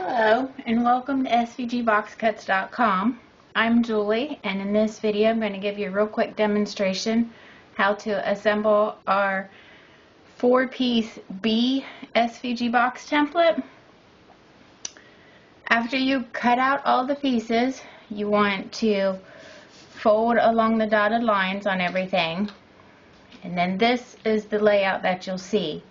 Hello and welcome to SVGBoxcuts.com. I'm Julie, and in this video I'm going to give you a real quick demonstration how to assemble our 4-piece B SVG box template. After you cut out all the pieces, you want to fold along the dotted lines on everything, and then this is the layout that you'll see.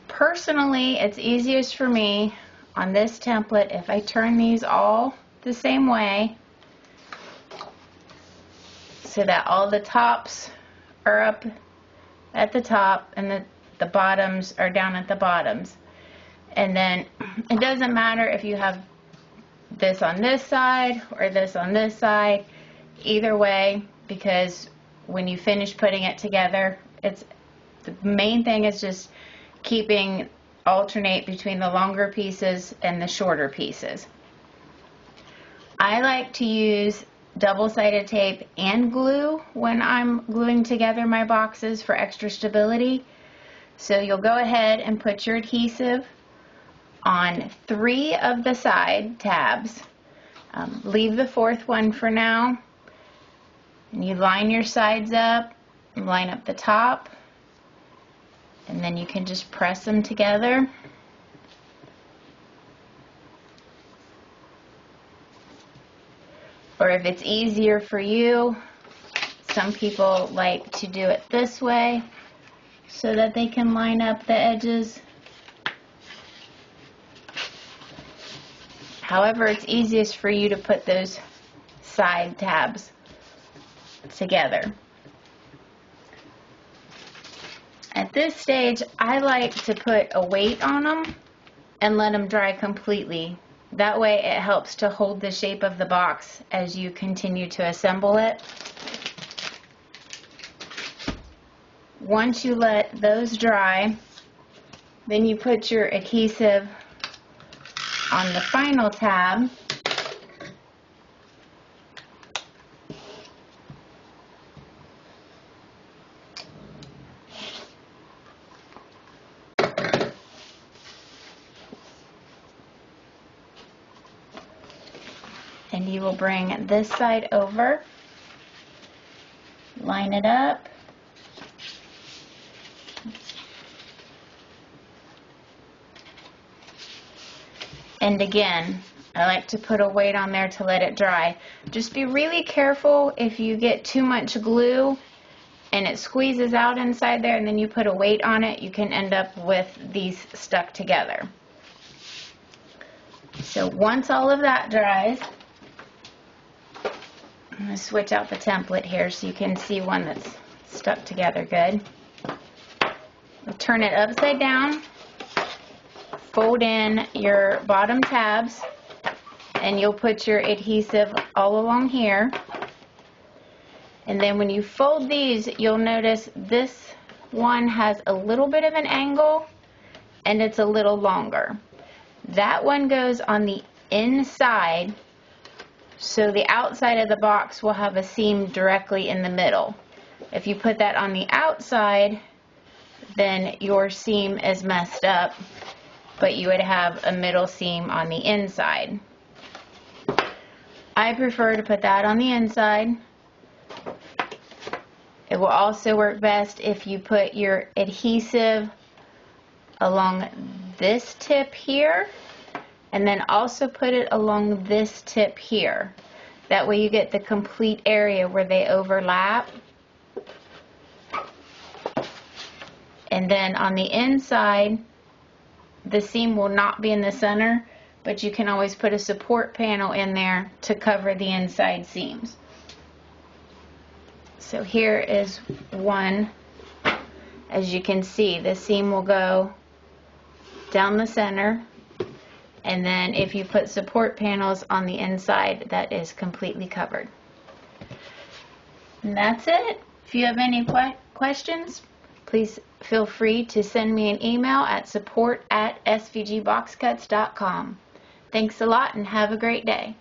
Personally, it's easiest for me on this template if I turn these all the same way so that all the tops are up at the top and the bottoms are down at the bottoms. And then it doesn't matter if you have this on this side or this on this side, either way, because when you finish putting it together, the main thing is just alternate between the longer pieces and the shorter pieces. I like to use double-sided tape and glue when I'm gluing together my boxes for extra stability. So you'll go ahead and put your adhesive on 3 of the side tabs. Leave the 4th one for now. And you line your sides up, line up the top, and then you can just press them together. Or if it's easier for you, some people like to do it this way so that they can line up the edges. However, it's easiest for you to put those side tabs together. At this stage, I like to put a weight on them and let them dry completely. That way it helps to hold the shape of the box as you continue to assemble it. Once you let those dry, then you put your adhesive on the final tab. And you will bring this side over, line it up, and again, I like to put a weight on there to let it dry. Just be really careful if you get too much glue and it squeezes out inside there and then you put a weight on it, you can end up with these stuck together. So once all of that dries, I'm going to switch out the template here so you can see one that's stuck together good. You'll turn it upside down, fold in your bottom tabs, and you'll put your adhesive all along here. And then when you fold these, you'll notice this one has a little bit of an angle and it's a little longer. That one goes on the inside, so the outside of the box will have a seam directly in the middle. If you put that on the outside, then your seam is messed up, but you would have a middle seam on the inside. I prefer to put that on the inside. It will also work best if you put your adhesive along this tip here, and then also put it along this tip here. That way you get the complete area where they overlap. And then on the inside, the seam will not be in the center, but you can always put a support panel in there to cover the inside seams. So here is one. As you can see, the seam will go down the center, and then if you put support panels on the inside, that is completely covered. And that's it. If you have any questions, please feel free to send me an email at support@svgboxcuts.com. Thanks a lot and have a great day.